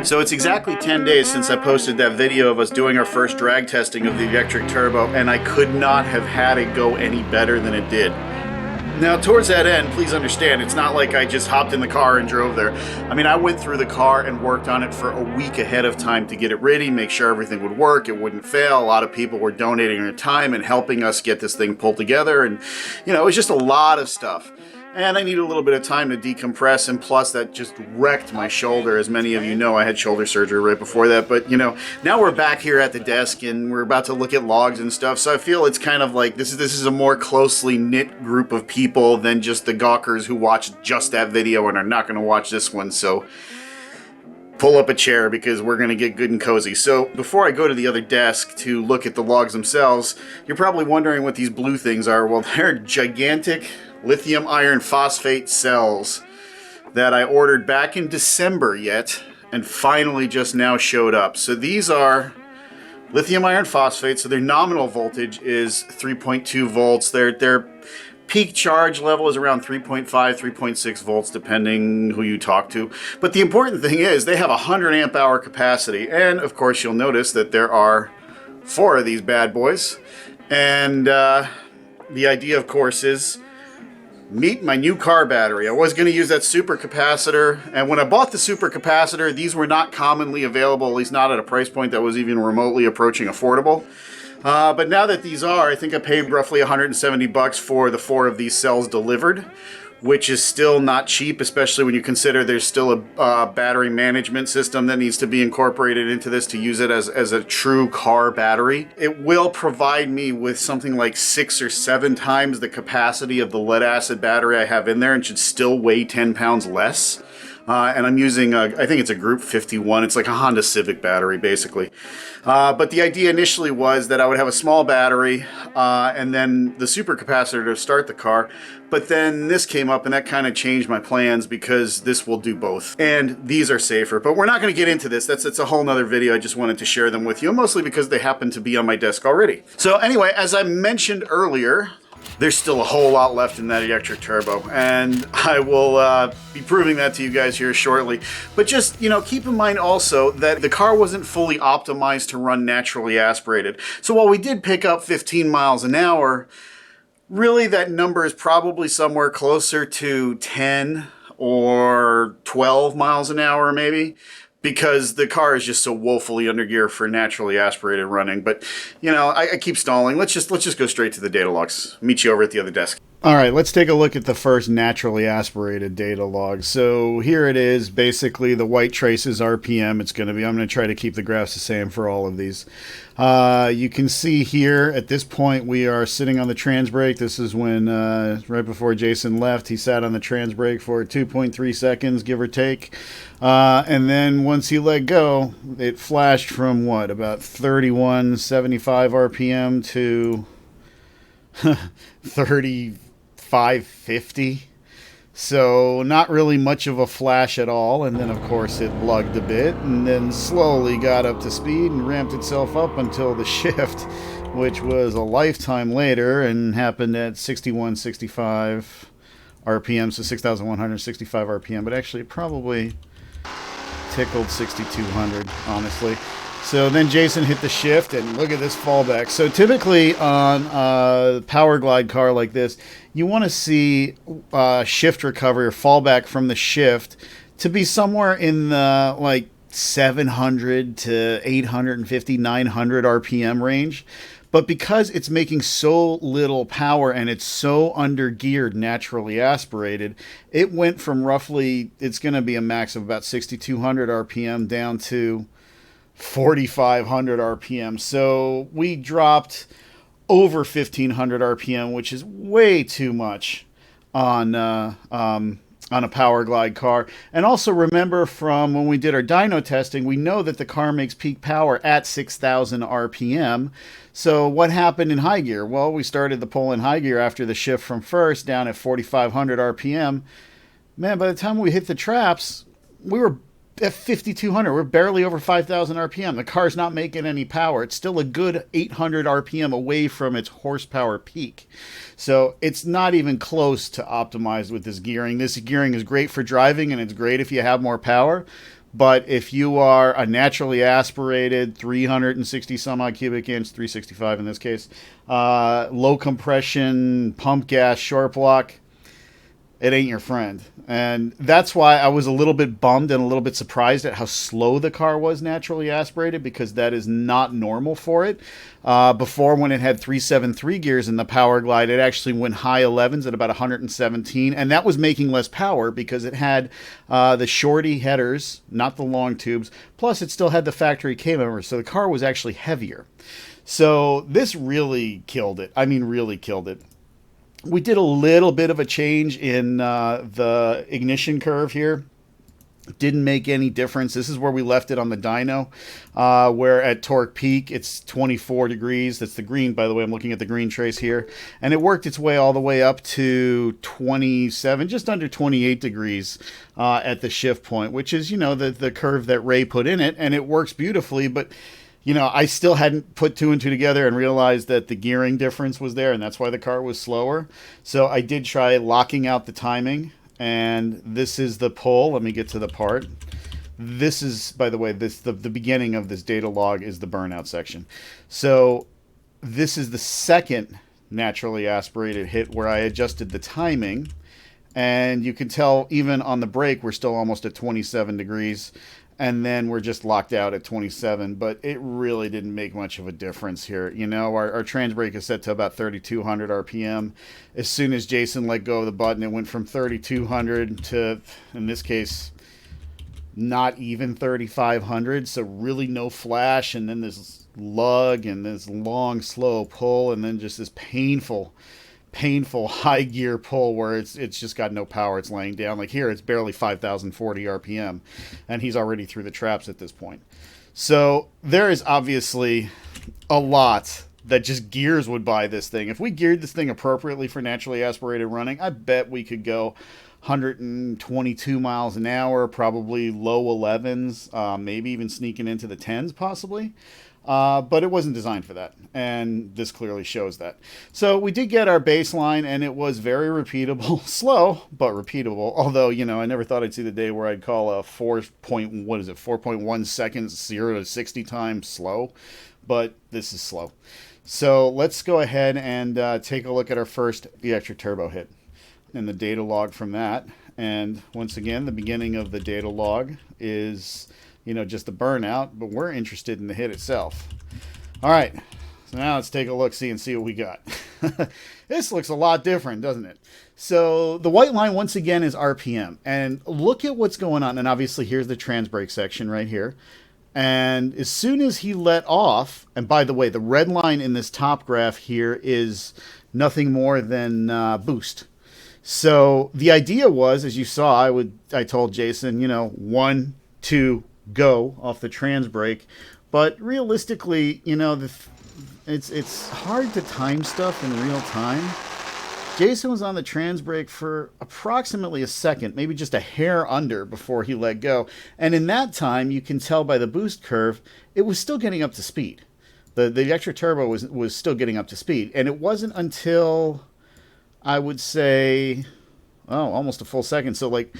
So it's exactly 10 days since I posted that video of us doing our first drag testing of the electric turbo, and I could not have had it go any better than it did. Now, towards that end, please understand, it's not like I just hopped in the car and drove there. I mean, I went through the car and worked on it for a week ahead of time to get it ready, make sure everything would work, it wouldn't fail. A lot of people were donating their time and helping us get this thing pulled together, and, you know, it was just a lot of stuff. And I needed a little bit of time to decompress, and plus that just wrecked my shoulder. As many of you know, I had shoulder surgery right before that. But, you know, now we're back here at the desk and we're about to look at logs and stuff. So I feel it's kind of like this is a more closely knit group of people than just the gawkers who watched just that video and are not going to watch this one. So pull up a chair because we're going to get good and cozy. So before I go to the other desk to look at the logs themselves, you're probably wondering what these blue things are. Well, they're gigantic lithium iron phosphate cells that I ordered back in December yet and finally just now showed up. So these are lithium iron phosphate, so their nominal voltage is 3.2 volts. Their peak charge level is around 3.5, 3.6 volts, depending who you talk to. But the important thing is they have a 100 amp hour capacity. And of course, you'll notice that there are 4 of these bad boys. And the idea, of course, is meet my new car battery. I was going to use that supercapacitor, and when I bought the supercapacitor, these were not commonly available, at least not at a price point that was even remotely approaching affordable. But now that these are, I think I paid roughly $170 for the 4 of these cells delivered, which is still not cheap, especially when you consider there's still a battery management system that needs to be incorporated into this to use it as a true car battery. It will provide me with something like 6 or 7 times the capacity of the lead acid battery I have in there and should still weigh 10 pounds less. And I'm using, I think it's a Group 51. It's like a Honda Civic battery, basically. But the idea initially was that I would have a small battery and then the supercapacitor to start the car. But then this came up and that kind of changed my plans because this will do both. And these are safer. But we're not going to get into this. That's a whole nother video. I just wanted to share them with you, mostly because they happen to be on my desk already. So anyway, as I mentioned earlier, there's still a whole lot left in that electric turbo, and I will be proving that to you guys here shortly. But just, you know, keep in mind also that the car wasn't fully optimized to run naturally aspirated. So while we did pick up 15 miles an hour, really that number is probably somewhere closer to 10 or 12 miles an hour maybe, because the car is just so woefully under gear for naturally aspirated running. But, you know, I keep stalling. Let's just go straight to the data logs. Meet you over at the other desk. All right, let's take a look at the first naturally aspirated data log. So here it is, basically the white traces RPM. I'm going to try to keep the graphs the same for all of these. You can see here at this point we are sitting on the trans brake. This is when, right before Jason left, he sat on the trans brake for 2.3 seconds, give or take. And then once he let go, it flashed from what, about 3175 RPM to 3550. So not really much of a flash at all. And then of course it lugged a bit and then slowly got up to speed and ramped itself up until the shift, which was a lifetime later and happened at 6165 RPM, so 6165 RPM, but actually it probably tickled 6200, honestly. So then Jason hit the shift, and look at this fallback. So typically on a power glide car like this, you want to see shift recovery or fallback from the shift to be somewhere in the like 700 to 850, 900 RPM range. But because it's making so little power and it's so under-geared, naturally aspirated, it went from roughly, it's going to be a max of about 6,200 RPM down to 4,500 RPM. So we dropped over 1,500 RPM, which is way too much on a power glide car. And also remember from when we did our dyno testing, we know that the car makes peak power at 6,000 RPM. So what happened in high gear? Well, we started the pull in high gear after the shift from first down at 4,500 RPM. Man, by the time we hit the traps, we were at 5,200. We're barely over 5,000 RPM. The car's not making any power. It's still a good 800 RPM away from its horsepower peak. So it's not even close to optimized with this gearing. This gearing is great for driving, and it's great if you have more power. But if you are a naturally aspirated 360 some odd cubic inch, 365 in this case, low compression, pump gas, short block, it ain't your friend. And that's why I was a little bit bummed and a little bit surprised at how slow the car was naturally aspirated, because that is not normal for it. Before, when it had 373 gears in the Power Glide, it actually went high 11s at about 117, and that was making less power because it had the shorty headers, not the long tubes, plus it still had the factory K-member, so the car was actually heavier. So this really killed it. I mean, really killed it. We did a little bit of a change in the ignition curve here. Didn't make any difference. This is where we left it on the dyno, where at torque peak it's 24 degrees. That's the green, by the way. I'm looking at the green trace here. And it worked its way all the way up to 27, just under 28 degrees at the shift point, which is, the curve that Ray put in it. And it works beautifully, but I still hadn't put two and two together and realized that the gearing difference was there, and that's why the car was slower. So I did try locking out the timing, and this is the pull. Let me get to the part. This is, by the way, the beginning of this data log is the burnout section. So this is the second naturally aspirated hit where I adjusted the timing, and you can tell even on the brake we're still almost at 27 degrees. And then we're just locked out at 27, but it really didn't make much of a difference here. Our trans brake is set to about 3,200 RPM. As soon as Jason let go of the button, it went from 3,200 to, in this case, not even 3,500. So really no flash, and then this lug and this long, slow pull, and then just this painful high gear pull where it's just got no power. It's laying down. Like here, it's barely 5,040 RPM, and he's already through the traps at this point. So there is obviously a lot that just gears would buy this thing. If we geared this thing appropriately for naturally aspirated running, I bet we could go 122 miles an hour, probably low 11s, maybe even sneaking into the 10s possibly. But it wasn't designed for that, and this clearly shows that. So we did get our baseline, and it was very repeatable, slow, but repeatable. Although, I never thought I'd see the day where I'd call a 4.1 seconds 0 to 60 times slow, but this is slow. So let's go ahead and take a look at our first electric turbo hit and the data log from that. And once again, the beginning of the data log is just the burnout, but we're interested in the hit itself. All right, so now let's take a look, see what we got. This looks a lot different, doesn't it? So the white line, once again, is RPM. And look at what's going on. And obviously, here's the trans brake section right here. And as soon as he let off, and by the way, the red line in this top graph here is nothing more than boost. So the idea was, as you saw, I told Jason, 1, 2, go off the trans brake, but realistically, it's hard to time stuff in real time. Jason was on the trans brake for approximately a second, maybe just a hair under before he let go, and in that time, you can tell by the boost curve, it was still getting up to speed. The electric turbo was still getting up to speed, and it wasn't until I would say, almost a full second, so like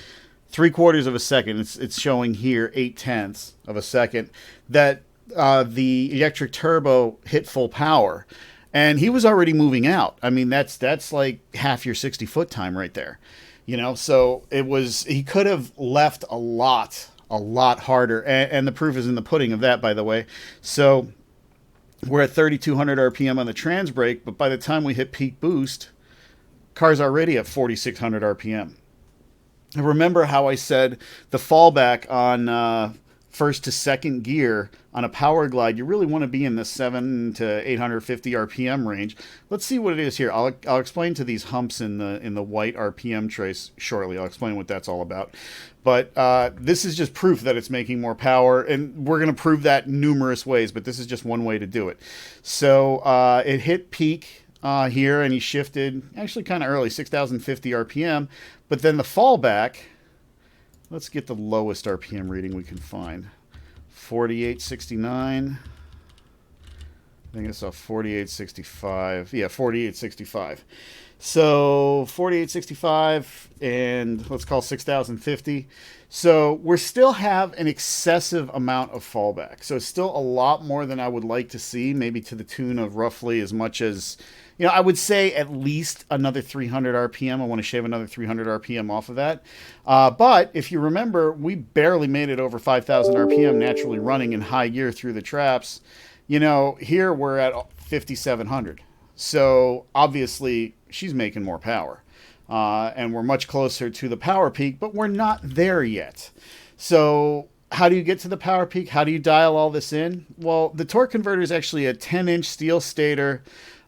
3/4 of a second, it's showing here 0.8 of a second, that the electric turbo hit full power, and he was already moving out. I mean, that's like half your 60-foot time right there, So he could have left a lot harder, and the proof is in the pudding of that, by the way. So we're at 3,200 RPM on the trans brake, but by the time we hit peak boost, car's already at 4,600 RPM. Remember how I said the fallback on first to second gear on a Power Glide, you really want to be in the 7 to 850 RPM range. Let's see what it is here. I'll explain to these humps in the white RPM trace shortly. I'll explain what that's all about. But this is just proof that it's making more power, and we're going to prove that numerous ways, but this is just one way to do it. So it hit peak here, and he shifted actually kind of early, 6,050 RPM, but then the fallback Let's get the lowest RPM reading we can find. 4869. I think I saw 4865. Yeah, 4865. So 4865 and let's call 6050. So we still have an excessive amount of fallback. So it's still a lot more than I would like to see, maybe to the tune of roughly as much as, I would say at least another 300 RPM. I want to shave another 300 RPM off of that. But if you remember, we barely made it over 5,000 RPM naturally running in high gear through the traps. Here we're at 5,700. So obviously she's making more power. And we're much closer to the power peak, but we're not there yet. So how do you get to the power peak? How do you dial all this in? Well, the torque converter is actually a 10-inch steel stator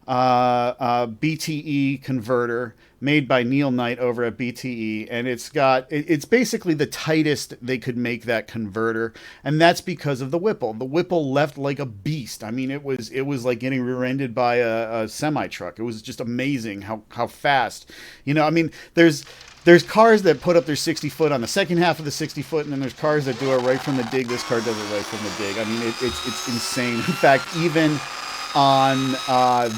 BTE converter made by Neil Knight over at BTE, and it's basically the tightest they could make that converter, and that's because of the Whipple. The Whipple left like a beast. I mean, it was like getting rear-ended by a semi truck. It was just amazing how fast. There's cars that put up their 60 foot on the second half of the 60 foot, and then there's cars that do it right from the dig. This car does it right from the dig. I mean, it's insane. In fact, even on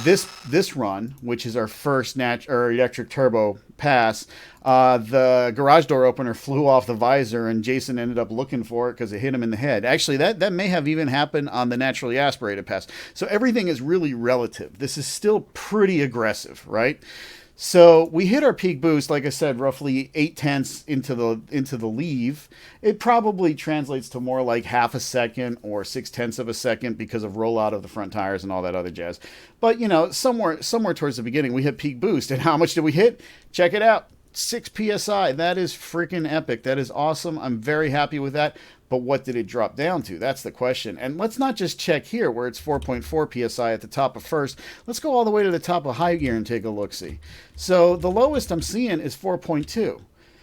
this run, which is our first electric turbo pass, the garage door opener flew off the visor, and Jason ended up looking for it because it hit him in the head. Actually, that may have even happened on the naturally aspirated pass. So everything is really relative. This is still pretty aggressive, right? So we hit our peak boost, like I said, roughly 0.8 into the leave. It probably translates to more like half a second or 0.6 of a second because of rollout of the front tires and all that other jazz. But somewhere towards the beginning, we hit peak boost. And how much did we hit? Check it out. 6 PSI. That is freaking epic. That is awesome. I'm very happy with that. But what did it drop down to? That's the question. And let's not just check here where it's 4.4 PSI at the top of first. Let's go all the way to the top of high gear and take a look-see. So the lowest I'm seeing is 4.2.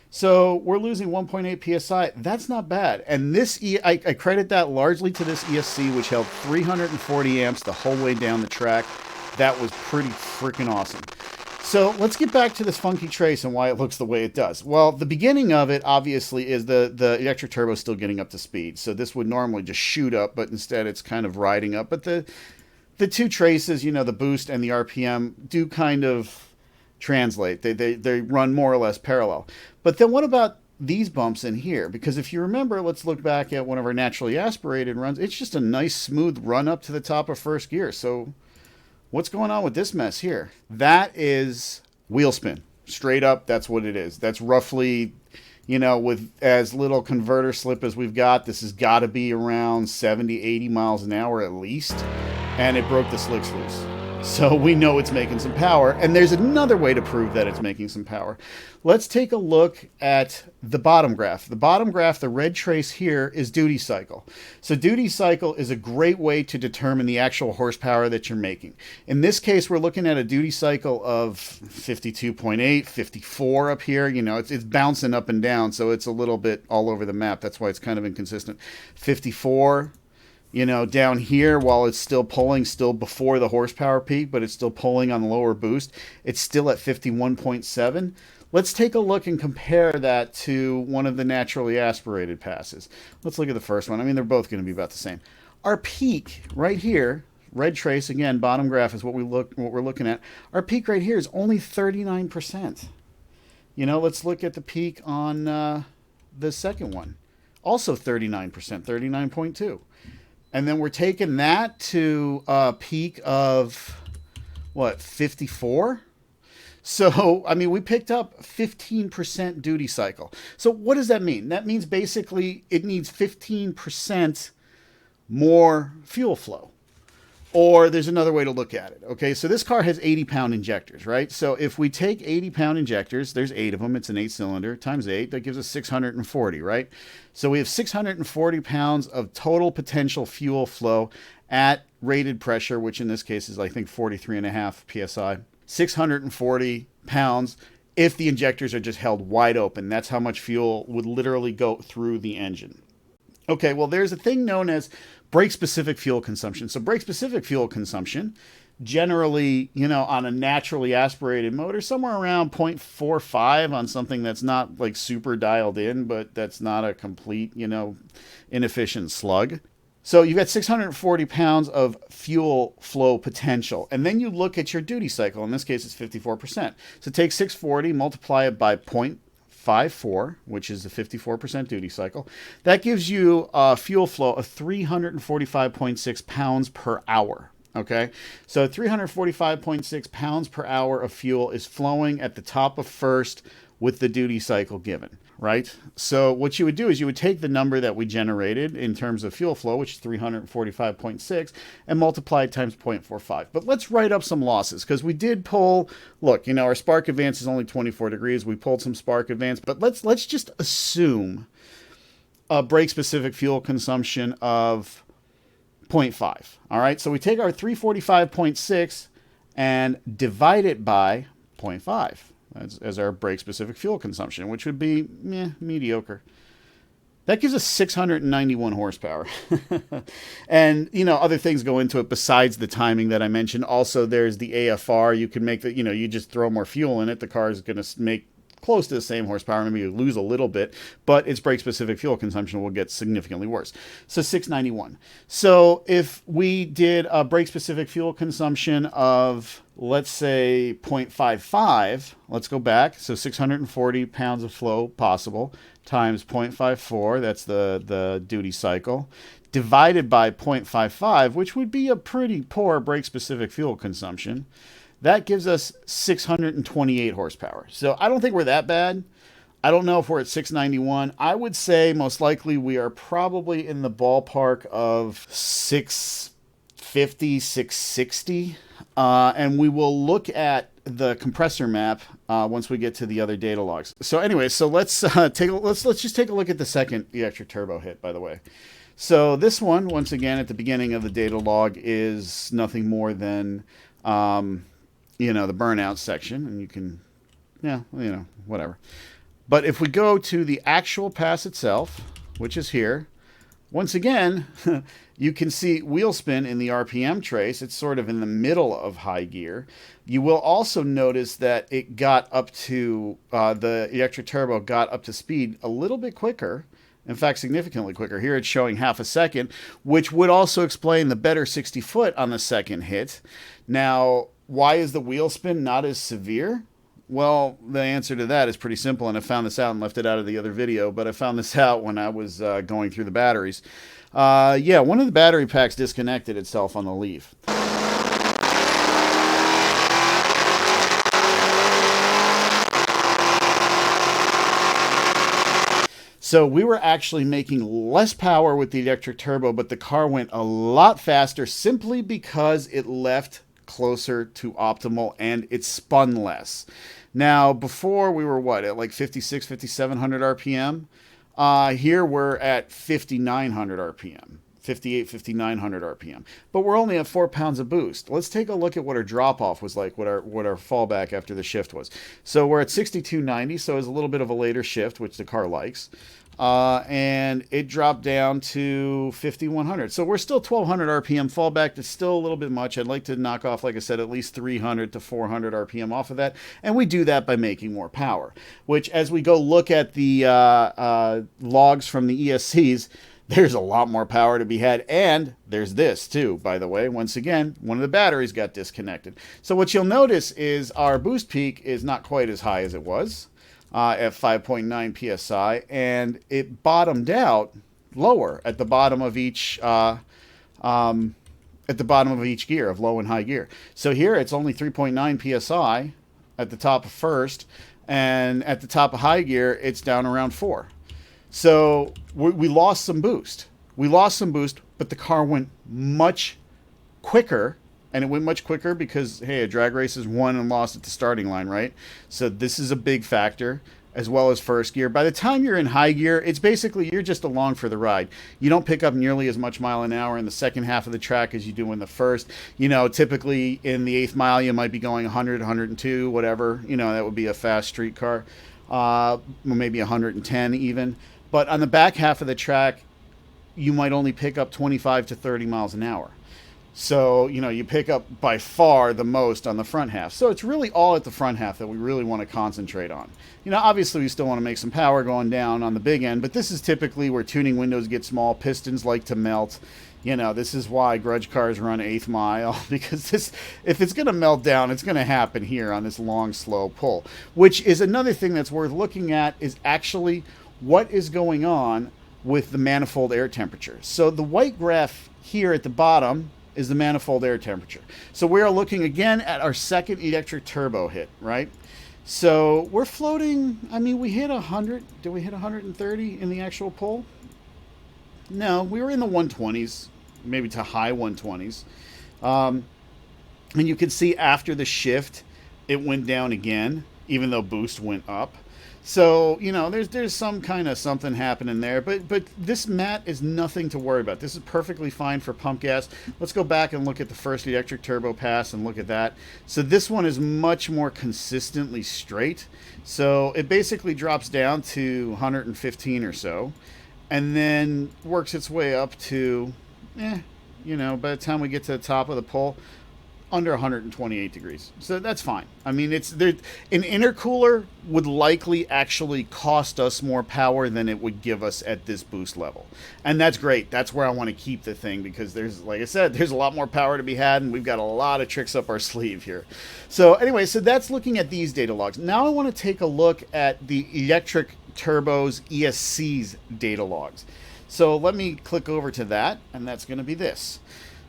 So we're losing 1.8 PSI. That's not bad. And this, I credit that largely to this ESC, which held 340 amps the whole way down the track. That was pretty freaking awesome. So let's get back to this funky trace and why it looks the way it does. Well, the beginning of it, obviously, is the electric turbo still getting up to speed. So this would normally just shoot up, but instead it's kind of riding up. But the two traces, the boost and the RPM, do kind of translate. They run more or less parallel. But then what about these bumps in here? Because if you remember, let's look back at one of our naturally aspirated runs. It's just a nice, smooth run up to the top of first gear. So what's going on with this mess here? That is wheel spin. Straight up, that's what it is. That's roughly, with as little converter slip as we've got, this has got to be around 70, 80 miles an hour at least. And it broke the slicks loose. So we know it's making some power. And there's another way to prove that it's making some power. Let's take a look at the bottom graph. The bottom graph, the red trace here, is duty cycle. So duty cycle is a great way to determine the actual horsepower that you're making. In this case, we're looking at a duty cycle of 52.8, 54 up here. It's bouncing up and down, so it's a little bit all over the map. That's why it's kind of inconsistent. 54. Down here, while it's still pulling, still before the horsepower peak, but it's still pulling on the lower boost, it's still at 51.7. Let's take a look and compare that to one of the naturally aspirated passes. Let's look at the first one. I mean, they're both going to be about the same. Our peak right here, red trace, again, bottom graph is what we're looking at. Our peak right here is only 39%. Let's look at the peak on the second one. Also 39%, 39.2. And then we're taking that to a peak of, 54? So, I mean, we picked up 15% duty cycle. So what does that mean? That means basically it needs 15% more fuel flow. Or there's another way to look at it. Okay, so this car has 80-pound injectors, right? So if we take 80-pound injectors, there's 8 of them. It's an 8-cylinder times 8. That gives us 640, right? So we have 640 pounds of total potential fuel flow at rated pressure, which in this case is, I think, 43.5 PSI. 640 pounds if the injectors are just held wide open. That's how much fuel would literally go through the engine. Okay, well, there's a thing known as brake-specific fuel consumption. So brake-specific fuel consumption generally, on a naturally aspirated motor, somewhere around 0.45 on something that's not like super dialed in, but that's not a complete, inefficient slug. So you've got 640 pounds of fuel flow potential. And then you look at your duty cycle. In this case, it's 54%. So take 640, multiply it by 0.54, which is the 54% duty cycle. That gives you a fuel flow of 345.6 pounds per hour. Okay, so 345.6 pounds per hour of fuel is flowing at the top of first with the duty cycle given, right? So what you would do is you would take the number that we generated in terms of fuel flow, which is 345.6, and multiply it times 0.45. But let's write up some losses, because we did pull, look, our spark advance is only 24 degrees. We pulled some spark advance, but let's just assume a brake-specific fuel consumption of 0.5. All right, so we take our 345.6 and divide it by 0.5 as our brake-specific fuel consumption, which would be mediocre. That gives us 691 horsepower. And, other things go into it besides the timing that I mentioned. Also, there's the AFR. You can make you just throw more fuel in it. The car is going to make close to the same horsepower. Maybe you lose a little bit, but its brake-specific fuel consumption will get significantly worse. So 691. So if we did a brake-specific fuel consumption of, let's say, 0.55, let's go back. So 640 pounds of flow possible times 0.54, that's the duty cycle, divided by 0.55, which would be a pretty poor brake-specific fuel consumption. That gives us 628 horsepower. So I don't think we're that bad. I don't know if we're at 691. I would say most likely we are probably in the ballpark of 650, 660. And we will look at the compressor map once we get to the other data logs. So anyway, so let's just take a look at the second electric turbo hit, by the way. So this one, once again, at the beginning of the data log, is nothing more than the burnout section, and you can, whatever. But if we go to the actual pass itself, which is here, once again, you can see wheel spin in the RPM trace. It's sort of in the middle of high gear. You will also notice that it got up to, the electric turbo got up to speed a little bit quicker. In fact, significantly quicker. Here it's showing half a second, which would also explain the better 60 foot on the second hit. Now, why is the wheel spin not as severe? Well, the answer to that is pretty simple, and I found this out and left it out of the other video, but I found this out when I was going through the batteries. One of the battery packs disconnected itself on the leaf. So we were actually making less power with the electric turbo, but the car went a lot faster simply because it left closer to optimal and it spun less. Now, before we were at like 56, 5700 RPM. Here we're at 5900 RPM, 58, 5900 RPM. But we're only at 4 pounds of boost. Let's take a look at what our drop-off was like, what our fallback after the shift was. So we're at 6290, so it's a little bit of a later shift, which the car likes. And it dropped down to 5100. So we're still 1200 RPM fallback. That's still a little bit much. I'd like to knock off, like I said, at least 300 to 400 RPM off of that. And we do that by making more power, which as we go look at the logs from the ESCs, there's a lot more power to be had. And there's this too, by the way. Once again, one of the batteries got disconnected. So what you'll notice is our boost peak is not quite as high as it was. At 5.9 psi, and it bottomed out lower at the bottom of each gear of low and high gear. So here it's only 3.9 psi at the top of first, and at the top of high gear it's down around 4. So we lost some boost. But the car went much quicker. And it went much quicker because, hey, a drag race is won and lost at the starting line, right? So this is a big factor, as well as first gear. By the time you're in high gear, it's basically you're just along for the ride. You don't pick up nearly as much mile an hour in the second half of the track as you do in the first. Typically in the 8th mile, you might be going 100, 102, whatever. That would be a fast street car. Maybe 110 even. But on the back half of the track, you might only pick up 25 to 30 miles an hour. So, you pick up by far the most on the front half. So it's really all at the front half that we really want to concentrate on. Obviously we still want to make some power going down on the big end, but this is typically where tuning windows get small, pistons like to melt. This is why grudge cars run 8th mile, because if it's going to melt down, it's going to happen here on this long, slow pull, which is another thing that's worth looking at is actually what is going on with the manifold air temperature. So the white graph here at the bottom is the manifold air temperature. So we are looking again at our second electric turbo hit, right? So we're floating, we hit 100. Did we hit 130 in the actual pull? No, we were in the 120s, maybe to high 120s. And you can see after the shift, it went down again, even though boost went up. So, there's some kind of something happening there. But this mat is nothing to worry about. This is perfectly fine for pump gas. Let's go back and look at the first electric turbo pass and look at that. So this one is much more consistently straight. So it basically drops down to 115 or so. And then works its way up to, by the time we get to the top of the pull, under 128 degrees. So that's fine. It's there. An intercooler would likely actually cost us more power than it would give us at this boost level. And that's great. That's where I want to keep the thing because like I said, there's a lot more power to be had and we've got a lot of tricks up our sleeve here. So anyway, so that's looking at these data logs. Now I want to take a look at the electric turbos ESC's data logs. So let me click over to that and that's going to be this.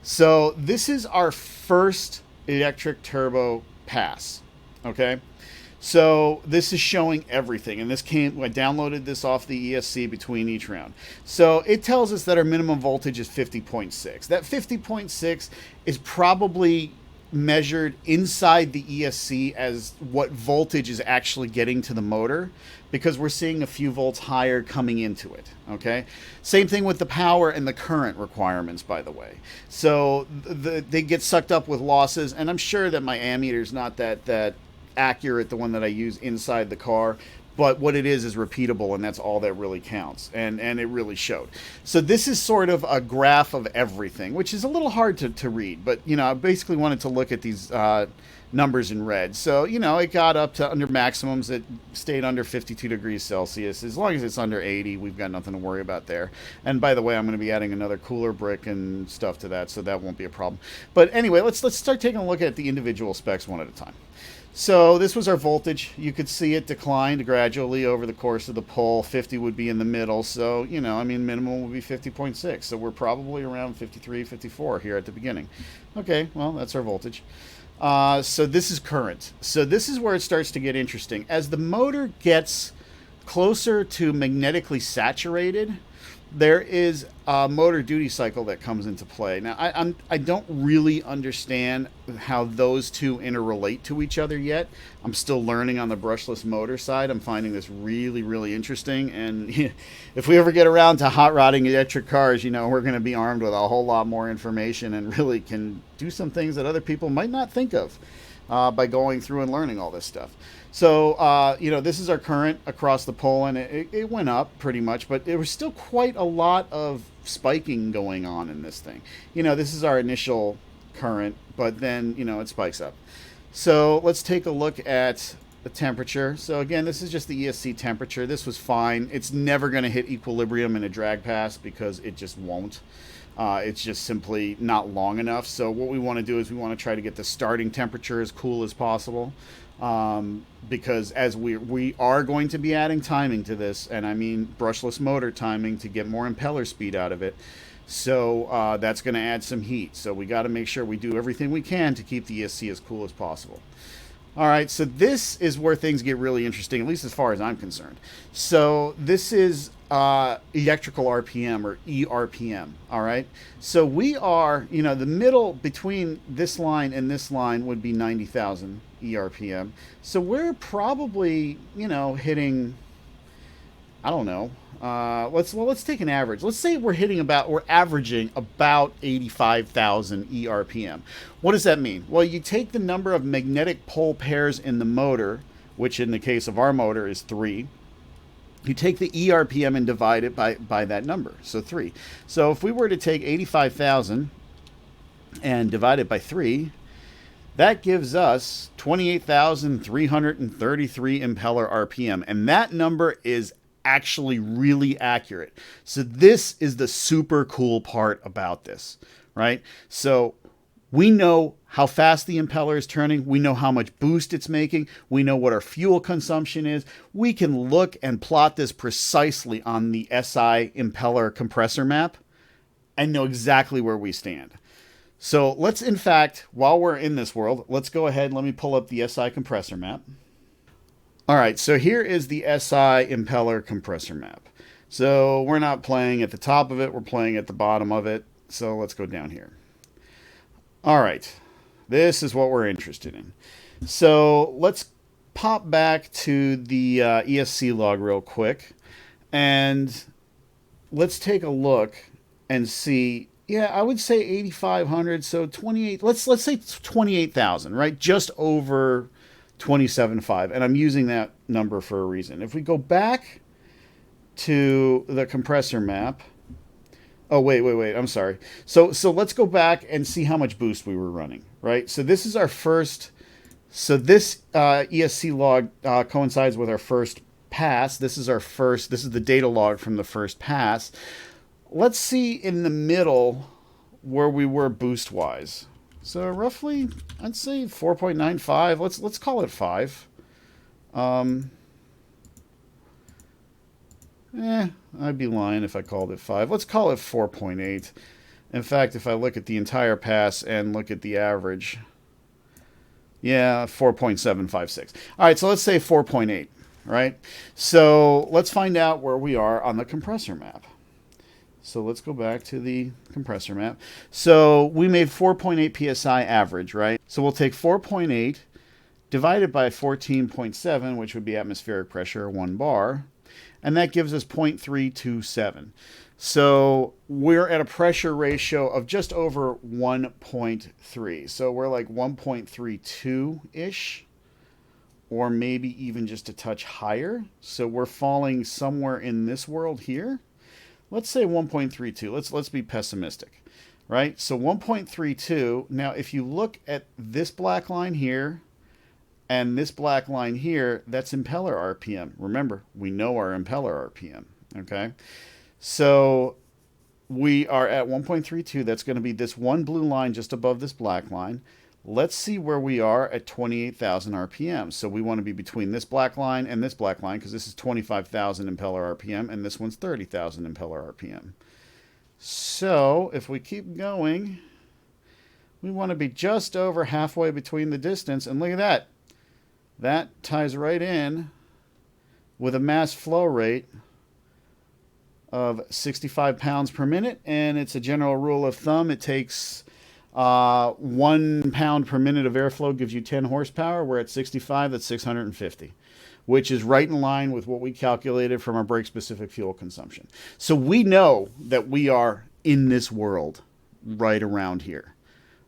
So this is our first electric turbo pass, okay? So this is showing everything, and I downloaded this off the ESC between each round. So it tells us that our minimum voltage is 50.6. That 50.6 is probably measured inside the ESC as what voltage is actually getting to the motor because we're seeing a few volts higher coming into it, okay? Same thing with the power and the current requirements, by the way. So they get sucked up with losses, and I'm sure that my ammeter is not that accurate, the one that I use inside the car, but what it is repeatable, and that's all that really counts, and it really showed. So this is sort of a graph of everything, which is a little hard to read, but I basically wanted to look at these numbers in red. So it got up to under maximums. It stayed under 52 degrees Celsius. As long as it's under 80, we've got nothing to worry about there. And by the way, I'm going to be adding another cooler brick and stuff to that, so that won't be a problem. But anyway, let's start taking a look at the individual specs one at a time. So this was our voltage. You could see it declined gradually over the course of the pull. 50 would be in the middle. So, minimum would be 50.6. So we're probably around 53, 54 here at the beginning. Okay, well, that's our voltage. So this is current. So this is where it starts to get interesting. As the motor gets closer to magnetically saturated, there is a motor duty cycle that comes into play. Now, I don't really understand how those two interrelate to each other yet. I'm still learning on the brushless motor side. I'm finding this really, really interesting. And if we ever get around to hot rodding electric cars, we're going to be armed with a whole lot more information and really can do some things that other people might not think of by going through and learning all this stuff. So, this is our current across the pole, and it went up pretty much, but there was still quite a lot of spiking going on in this thing. This is our initial current, but then, it spikes up. So let's take a look at the temperature. So again, this is just the ESC temperature. This was fine. It's never going to hit equilibrium in a drag pass because it just won't. It's just simply not long enough. So what we want to do is we want to try to get the starting temperature as cool as possible. Because as we are going to be adding timing to this, and I mean brushless motor timing to get more impeller speed out of it. So that's going to add some heat. So we got to make sure we do everything we can to keep the ESC as cool as possible. All right, so this is where things get really interesting, at least as far as I'm concerned. So this is electrical RPM or ERPM, all right? So we are, the middle between this line and this line would be 90,000 ERPM. So we're probably, hitting, I don't know. Let's take an average. Let's say we're averaging about 85,000 ERPM. What does that mean? Well, you take the number of magnetic pole pairs in the motor, which in the case of our motor is 3. You take the ERPM and divide it by that number, so 3. So if we were to take 85,000 and divide it by 3, that gives us 28,333 impeller RPM. And that number is actually really accurate. So this is the super cool part about this, right? So we know how fast the impeller is turning. We know how much boost it's making. We know what our fuel consumption is. We can look and plot this precisely on the SI impeller compressor map and know exactly where we stand. So let's, in fact, while we're in this world, let's go ahead and let me pull up the SI compressor map. All right, so here is the SI impeller compressor map. So we're not playing at the top of it, we're playing at the bottom of it. So let's go down here. All right, this is what we're interested in. So let's pop back to the ESC log real quick, and let's take a look and see. Yeah, I would say 8,500. So 28. Let's say 28,000, right? Just over 27.5, and I'm using that number for a reason. If we go back to the compressor map. Oh, wait. I'm sorry. So let's go back and see how much boost we were running, right? So this is our first. So this ESC log coincides with our first pass. This is the data log from the first pass. Let's see in the middle where we were boost wise. So roughly, I'd say 4.95. Let's call it 5. I'd be lying if I called it 5. Let's call it 4.8. In fact, if I look at the entire pass and look at the average, 4.756. All right, so let's say 4.8, right? So let's find out where we are on the compressor map. So let's go back to the compressor map. So we made 4.8 psi average, right? So we'll take 4.8 divided by 14.7, which would be atmospheric pressure, 1 bar, and that gives us 0.327. So we're at a pressure ratio of just over 1.3. So we're like 1.32-ish, or maybe even just a touch higher. So we're falling somewhere in this world here. Let's say 1.32. Let's be pessimistic, right? So 1.32. Now, if you look at this black line here and this black line here, that's impeller RPM. Remember, we know our impeller RPM, okay? So we are at 1.32. That's going to be this one blue line just above this black line. Let's see where we are at 28,000 RPM. So we want to be between this black line and this black line, because this is 25,000 impeller RPM and this one's 30,000 impeller RPM. So if we keep going, we want to be just over halfway between the distance. And look at that. That ties right in with a mass flow rate of 65 pounds per minute. And it's a general rule of thumb. It takes 1 pound per minute of airflow gives you 10 horsepower. We're at 65, that's 650, which is right in line with what we calculated from our brake-specific fuel consumption. So we know that we are in this world right around here.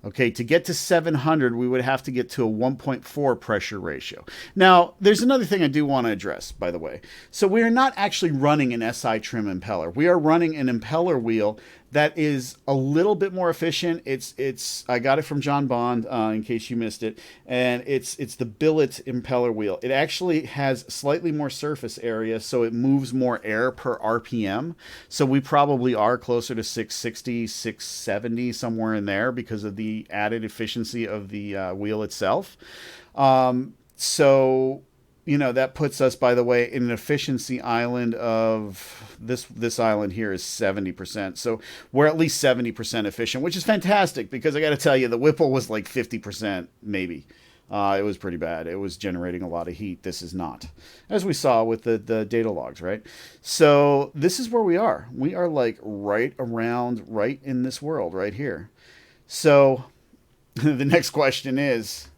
Okay, to get to 700, we would have to get to a 1.4 pressure ratio. Now, there's another thing I do want to address, by the way. So we are not actually running an SI trim impeller. We are running an impeller wheel that is a little bit more efficient. It's I got it from John Bond, in case you missed it, and it's the billet impeller wheel. It actually has slightly more surface area, so it moves more air per RPM. So we probably are closer to 660, 670, somewhere in there, because of the added efficiency of the wheel itself. So, you know, that puts us, by the way, in an efficiency island of this island here is 70%. So we're at least 70% efficient, which is fantastic, because I got to tell you, the Whipple was like 50%, maybe. It was pretty bad. It was generating a lot of heat. This is not, as we saw with the data logs, right? So this is where we are. We are like right in this world right here. So the next question is,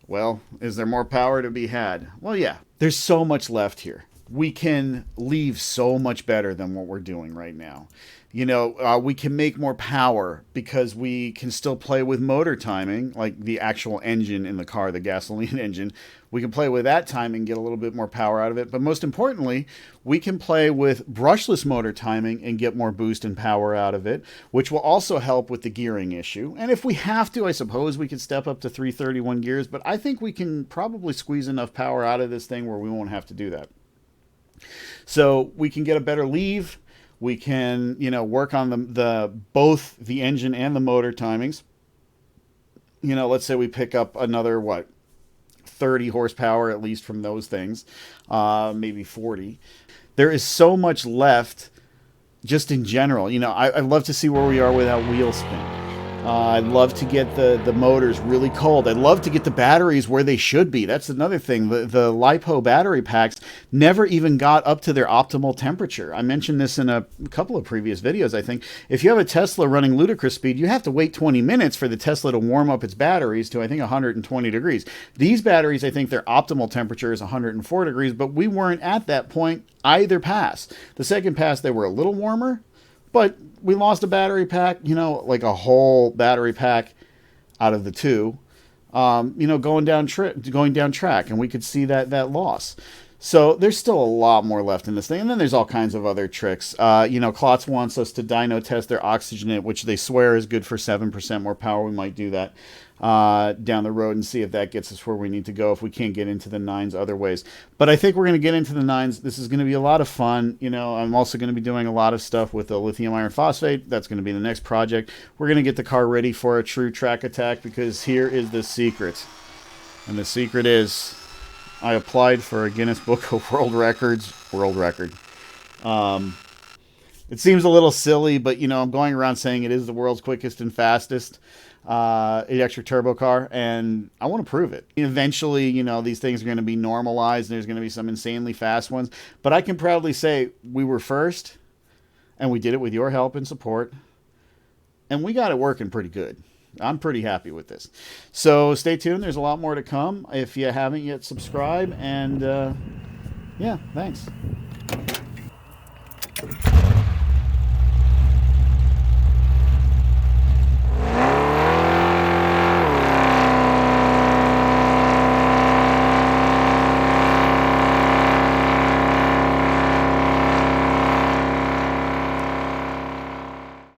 well, is there more power to be had? Well, yeah, there's so much left here. we can leave so much better than what we're doing right now. You know, we can make more power because we can still play with motor timing, like the actual engine in the car, the gasoline engine. We can play with that timing, get a little bit more power out of it. But most importantly, we can play with brushless motor timing and get more boost and power out of it, which will also help with the gearing issue. And if we have to, I suppose we could step up to 331 gears, but I think we can probably squeeze enough power out of this thing where we won't have to do that. So we can get a better leave. We can, you know, work on the both the engine and the motor timings. You know, let's say we pick up another, 30 horsepower at least from those things, maybe 40. There is so much left just in general. You know, I'd love to see where we are without wheel spin. I'd love to get the motors really cold. I'd love to get the batteries where they should be. That's another thing. The LiPo battery packs never even got up to their optimal temperature. I mentioned this in a couple of previous videos, I think. If you have a Tesla running ludicrous speed, you have to wait 20 minutes for the Tesla to warm up its batteries to, I think, 120 degrees. These batteries, I think their optimal temperature is 104 degrees, but we weren't at that point either pass. The second pass, they were a little warmer, but we lost a battery pack, you know, like a whole battery pack out of the two, you know, going down track, and we could see that loss. So there's still a lot more left in this thing. And then there's all kinds of other tricks. You know, Klotz wants us to dyno test their oxygenate, which they swear is good for 7% more power. We might do that down the road and see if that gets us where we need to go if we can't get into the nines other ways. But I think we're going to get into the nines. This is going to be a lot of fun. You know, I'm also going to be doing a lot of stuff with the lithium iron phosphate. That's going to be the next project. We're going to get the car ready for a true track attack, because here is the secret. And the secret is I applied for a Guinness Book of World Record. It seems a little silly, but, you know, I'm going around saying it is the world's quickest and fastest electric turbo car, and I want to prove it. Eventually, you know, these things are going to be normalized, and there's going to be some insanely fast ones, but I can proudly say we were first, and we did it with your help and support, and we got it working pretty good. I'm pretty happy with this. So stay tuned. There's a lot more to come. If you haven't yet, subscribe, and yeah, thanks.